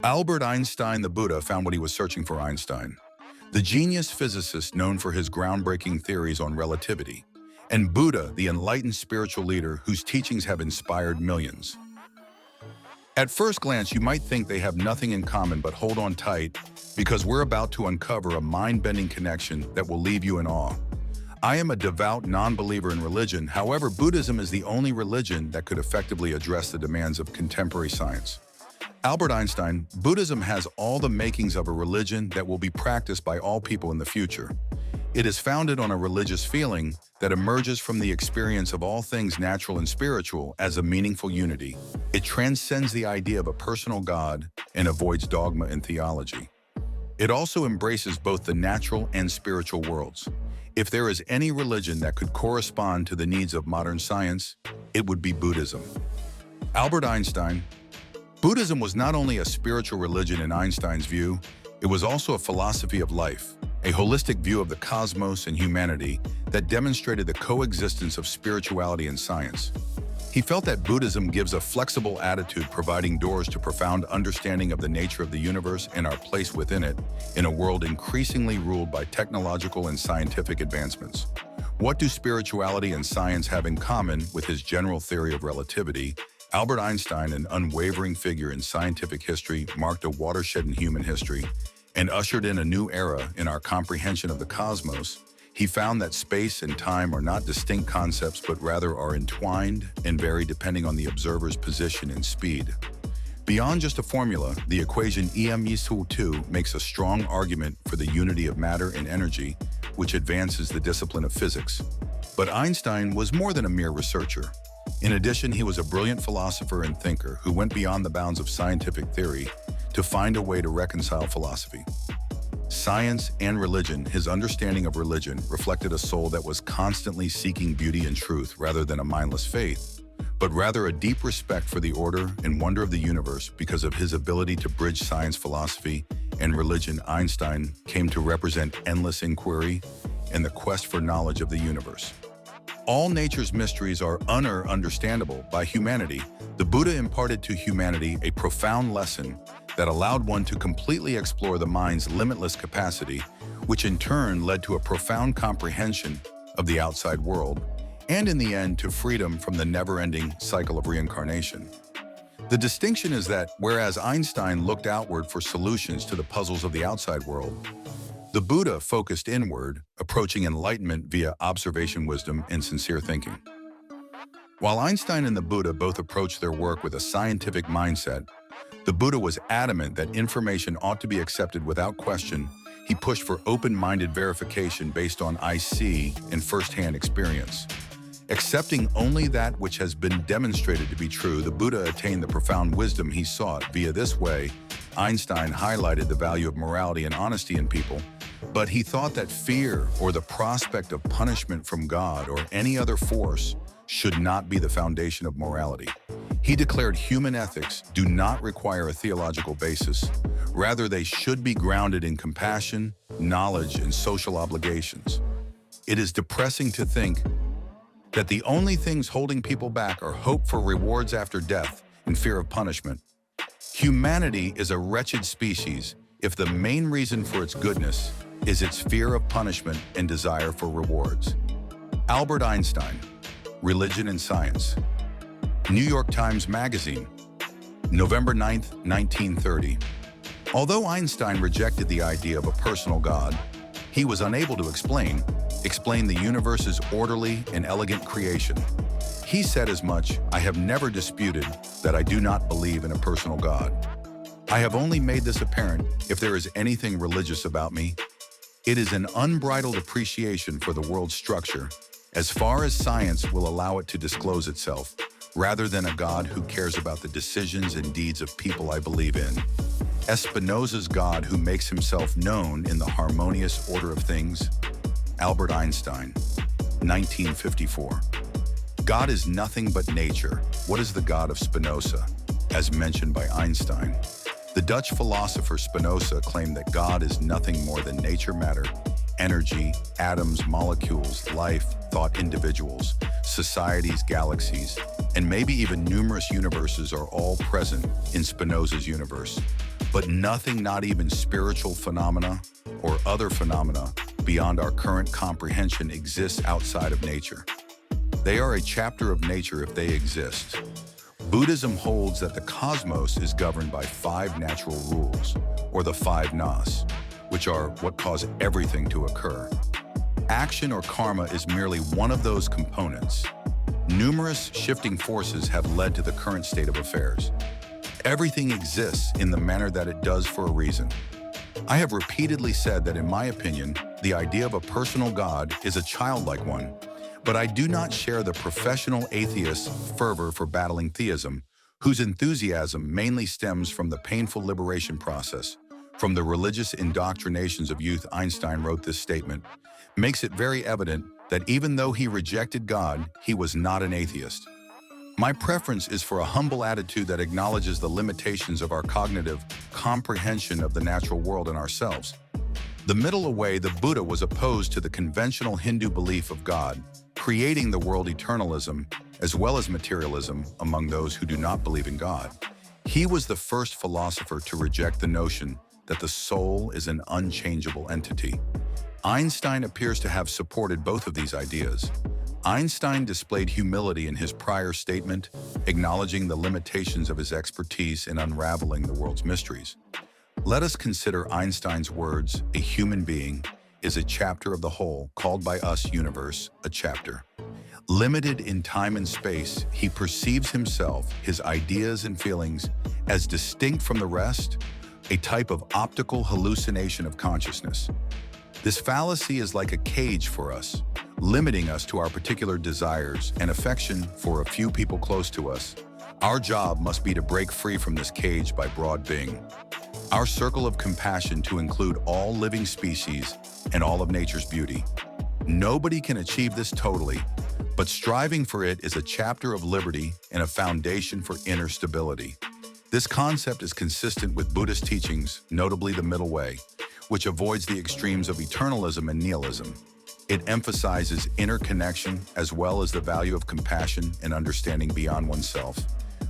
Albert Einstein, the Buddha, found what he was searching for. Einstein, the genius physicist known for his groundbreaking theories on relativity, and Buddha, the enlightened spiritual leader whose teachings have inspired millions. At first glance, you might think they have nothing in common, but hold on tight, because we're about to uncover a mind-bending connection that will leave you in awe. I am a devout non-believer in religion. However, Buddhism is the only religion that could effectively address the demands of contemporary science. Albert Einstein, Buddhism has all the makings of a religion that will be practiced by all people in the future. It is founded on a religious feeling that emerges from the experience of all things natural and spiritual as a meaningful unity. It transcends the idea of a personal God and avoids dogma and theology. It also embraces both the natural and spiritual worlds. If there is any religion that could correspond to the needs of modern science, it would be Buddhism. Albert Einstein. Buddhism was not only a spiritual religion in Einstein's view, it was also a philosophy of life, a holistic view of the cosmos and humanity that demonstrated the coexistence of spirituality and science. He felt that Buddhism gives a flexible attitude, providing doors to profound understanding of the nature of the universe and our place within it, in a world increasingly ruled by technological and scientific advancements. What do spirituality and science have in common with his general theory of relativity? Albert Einstein, an unwavering figure in scientific history, marked a watershed in human history and ushered in a new era in our comprehension of the cosmos. He found that space and time are not distinct concepts, but rather are entwined and vary depending on the observer's position and speed. Beyond just a formula, the equation E=2 makes a strong argument for the unity of matter and energy, which advances the discipline of physics. But Einstein was more than a mere researcher. In addition, he was a brilliant philosopher and thinker who went beyond the bounds of scientific theory to find a way to reconcile philosophy, science, and religion. His understanding of religion reflected a soul that was constantly seeking beauty and truth rather than a mindless faith, but rather a deep respect for the order and wonder of the universe. Because of his ability to bridge science, philosophy, and religion, Einstein came to represent endless inquiry and the quest for knowledge of the universe. All nature's mysteries are understandable by humanity. The Buddha imparted to humanity a profound lesson that allowed one to completely explore the mind's limitless capacity, which in turn led to a profound comprehension of the outside world, and in the end to freedom from the never-ending cycle of reincarnation. The distinction is that whereas Einstein looked outward for solutions to the puzzles of the outside world, the Buddha focused inward, approaching enlightenment via observation, wisdom, and sincere thinking. While Einstein and the Buddha both approached their work with a scientific mindset, the Buddha was adamant that information ought to be accepted without question. He pushed for open-minded verification based on IC and first-hand experience. Accepting only that which has been demonstrated to be true, the Buddha attained the profound wisdom he sought. Via this way, Einstein highlighted the value of morality and honesty in people, but he thought that fear or the prospect of punishment from God or any other force should not be the foundation of morality. He declared human ethics do not require a theological basis. Rather, they should be grounded in compassion, knowledge, and social obligations. It is depressing to think that the only things holding people back are hope for rewards after death and fear of punishment. Humanity is a wretched species if the main reason for its goodness is its fear of punishment and desire for rewards. Albert Einstein, Religion and Science. New York Times Magazine, November 9, 1930. Although Einstein rejected the idea of a personal God, he was unable to explain the universe's orderly and elegant creation. He said as much, "I have never disputed that I do not believe in a personal God. I have only made this apparent. If there is anything religious about me, it is an unbridled appreciation for the world's structure, as far as science will allow it to disclose itself, rather than a God who cares about the decisions and deeds of people I believe in. Spinoza's God who makes himself known in the harmonious order of things." Albert Einstein, 1954. God is nothing but nature. What is the God of Spinoza, as mentioned by Einstein? The Dutch philosopher Spinoza claimed that God is nothing more than nature, matter, energy, atoms, molecules, life, thought, individuals, societies, galaxies, and maybe even numerous universes are all present in Spinoza's universe. But nothing, not even spiritual phenomena or other phenomena beyond our current comprehension, exists outside of nature. They are a chapter of nature if they exist. Buddhism holds that the cosmos is governed by 5 natural rules, or the 5 nas, which are what cause everything to occur. Action or karma is merely one of those components. Numerous shifting forces have led to the current state of affairs. Everything exists in the manner that it does for a reason. I have repeatedly said that, in my opinion, the idea of a personal God is a childlike one, but I do not share the professional atheist's fervor for battling theism, whose enthusiasm mainly stems from the painful liberation process. From the religious indoctrinations of youth, Einstein wrote this statement, makes it very evident that even though he rejected God, he was not an atheist. My preference is for a humble attitude that acknowledges the limitations of our cognitive comprehension of the natural world and ourselves. The middle way, the Buddha was opposed to the conventional Hindu belief of God, creating the world eternalism, as well as materialism among those who do not believe in God. He was the first philosopher to reject the notion that the soul is an unchangeable entity. Einstein appears to have supported both of these ideas. Einstein displayed humility in his prior statement, acknowledging the limitations of his expertise in unraveling the world's mysteries. Let us consider Einstein's words, "A human being is a chapter of the whole, called by us universe a chapter." Limited in time and space, he perceives himself, his ideas and feelings, as distinct from the rest, a type of optical hallucination of consciousness. This fallacy is like a cage for us, limiting us to our particular desires and affection for a few people close to us. Our job must be to break free from this cage by broad being. Our circle of compassion to include all living species and all of nature's beauty. Nobody can achieve this totally, but striving for it is a chapter of liberty and a foundation for inner stability. This concept is consistent with Buddhist teachings, notably the middle way, which avoids the extremes of eternalism and nihilism. It emphasizes interconnection as well as the value of compassion and understanding beyond oneself,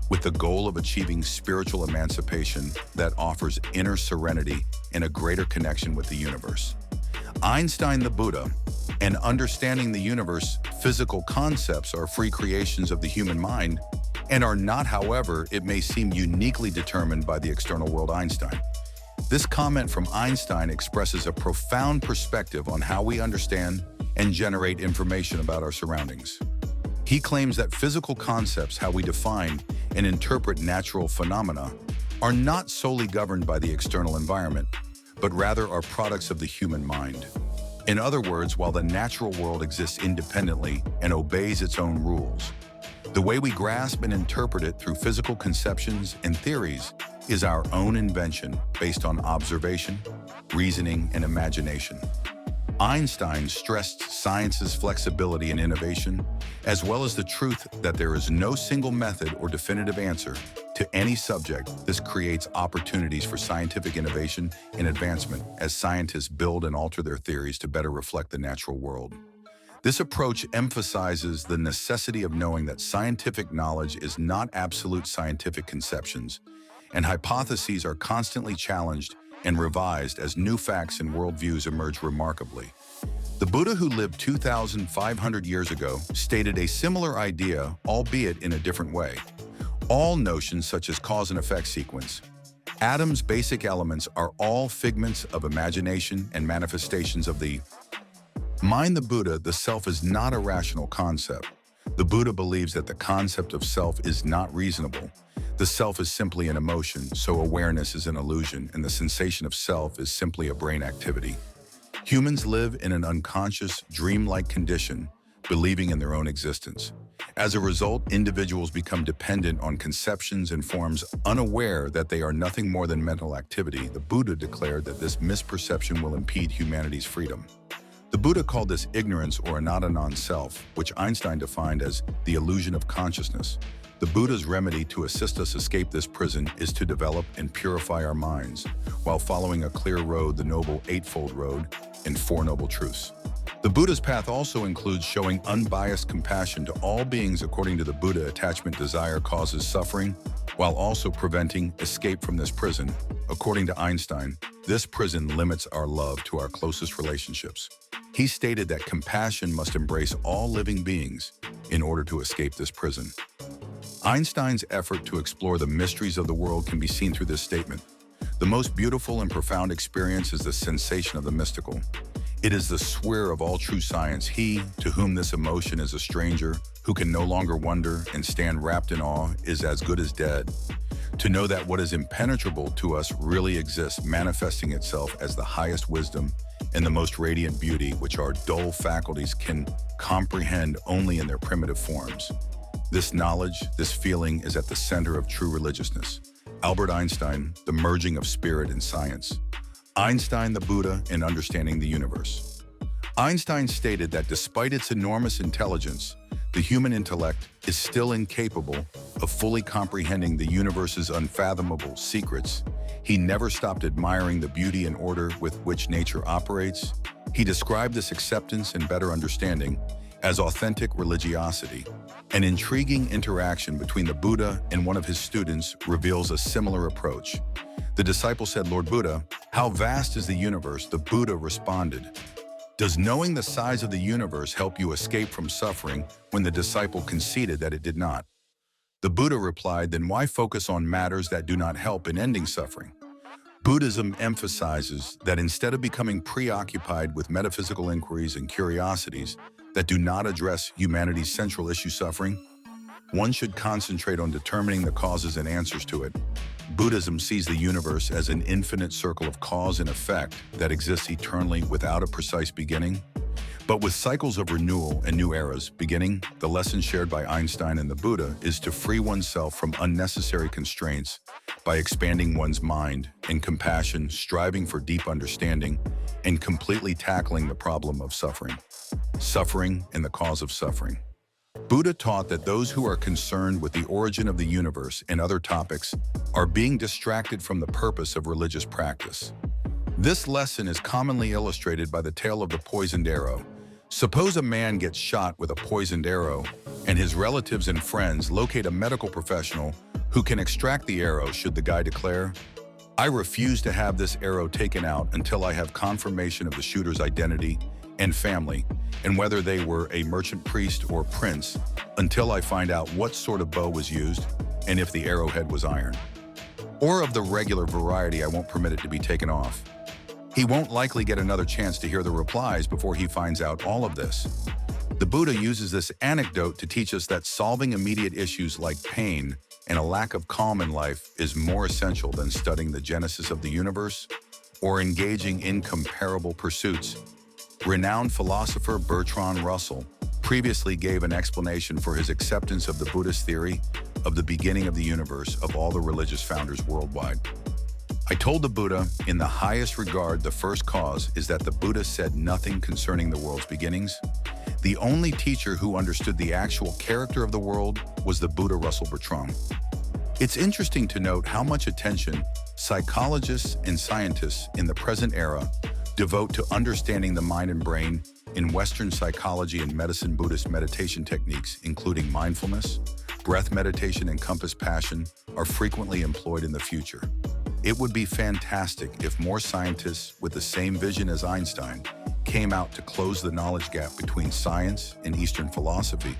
with the goal of achieving spiritual emancipation that offers inner serenity and a greater connection with the universe. Einstein, the Buddha, and understanding the universe, physical concepts are free creations of the human mind and are not, however, it may seem, uniquely determined by the external world. Einstein. This comment from Einstein expresses a profound perspective on how we understand and generate information about our surroundings. He claims that physical concepts, how we define and interpret natural phenomena, are not solely governed by the external environment, but rather are products of the human mind. In other words, while the natural world exists independently and obeys its own rules, the way we grasp and interpret it through physical conceptions and theories is our own invention based on observation, reasoning, and imagination. Einstein stressed science's flexibility and innovation, as well as the truth that there is no single method or definitive answer to any subject. This creates opportunities for scientific innovation and advancement as scientists build and alter their theories to better reflect the natural world. This approach emphasizes the necessity of knowing that scientific knowledge is not absolute scientific conceptions, and hypotheses are constantly challenged and revised as new facts and worldviews emerge remarkably. The Buddha, who lived 2,500 years ago, stated a similar idea, albeit in a different way. All notions such as cause and effect sequence, atoms, basic elements are all figments of imagination and manifestations of the mind. The Buddha, the self is not a rational concept. The Buddha believes that the concept of self is not reasonable. The self is simply an emotion, so awareness is an illusion, and the sensation of self is simply a brain activity. Humans live in an unconscious, dreamlike condition, believing in their own existence. As a result, individuals become dependent on conceptions and forms, unaware that they are nothing more than mental activity. The Buddha declared that this misperception will impede humanity's freedom. The Buddha called this ignorance, or anatta non-self, which Einstein defined as the illusion of consciousness. The Buddha's remedy to assist us escape this prison is to develop and purify our minds, while following a clear road, the Noble Eightfold Road, and Four Noble Truths. The Buddha's path also includes showing unbiased compassion to all beings. According to the Buddha, attachment desire causes suffering, while also preventing escape from this prison. According to Einstein, this prison limits our love to our closest relationships. He stated that compassion must embrace all living beings in order to escape this prison. Einstein's effort to explore the mysteries of the world can be seen through this statement. The most beautiful and profound experience is the sensation of the mystical. It is the swear of all true science. He, to whom this emotion is a stranger, who can no longer wonder and stand wrapped in awe, is as good as dead. To know that what is impenetrable to us really exists, manifesting itself as the highest wisdom and the most radiant beauty, which our dull faculties can comprehend only in their primitive forms. This knowledge, this feeling, is at the center of true religiousness. Albert Einstein, the merging of spirit and science. Einstein, the Buddha, and understanding the universe. Einstein stated that despite its enormous intelligence, the human intellect is still incapable of fully comprehending the universe's unfathomable secrets. He never stopped admiring the beauty and order with which nature operates. He described this acceptance and better understanding as authentic religiosity. An intriguing interaction between the Buddha and one of his students reveals a similar approach. The disciple said, "Lord Buddha, how vast is the universe?" The Buddha responded, "Does knowing the size of the universe help you escape from suffering?" When the disciple conceded that it did not, the Buddha replied, "Then why focus on matters that do not help in ending suffering?" Buddhism emphasizes that instead of becoming preoccupied with metaphysical inquiries and curiosities that do not address humanity's central issue, suffering, one should concentrate on determining the causes and answers to it. Buddhism sees the universe as an infinite circle of cause and effect that exists eternally without a precise beginning, but with cycles of renewal and new eras beginning. The lesson shared by Einstein and the Buddha is to free oneself from unnecessary constraints by expanding one's mind and compassion, striving for deep understanding, and completely tackling the problem of suffering. Suffering and the cause of suffering. Buddha taught that those who are concerned with the origin of the universe and other topics are being distracted from the purpose of religious practice. This lesson is commonly illustrated by the tale of the poisoned arrow. Suppose a man gets shot with a poisoned arrow, and his relatives and friends locate a medical professional who can extract the arrow. Should the guy declare, "I refuse to have this arrow taken out until I have confirmation of the shooter's identity and family, and whether they were a merchant priest or prince, until I find out what sort of bow was used, and if the arrowhead was iron, or of the regular variety, I won't permit it to be taken off"? He won't likely get another chance to hear the replies before he finds out all of this. The Buddha uses this anecdote to teach us that solving immediate issues like pain and a lack of calm in life is more essential than studying the genesis of the universe or engaging in comparable pursuits. Renowned philosopher Bertrand Russell previously gave an explanation for his acceptance of the Buddhist theory of the beginning of the universe of all the religious founders worldwide. "I told the Buddha, in the highest regard, the first cause is that the Buddha said nothing concerning the world's beginnings. The only teacher who understood the actual character of the world was the Buddha." Russell Bertrand. It's interesting to note how much attention psychologists and scientists in the present era devote to understanding the mind and brain. In Western psychology and medicine, Buddhist meditation techniques, including mindfulness, breath meditation, and compass passion, are frequently employed in the future. It would be fantastic if more scientists with the same vision as Einstein came out to close the knowledge gap between science and Eastern philosophy.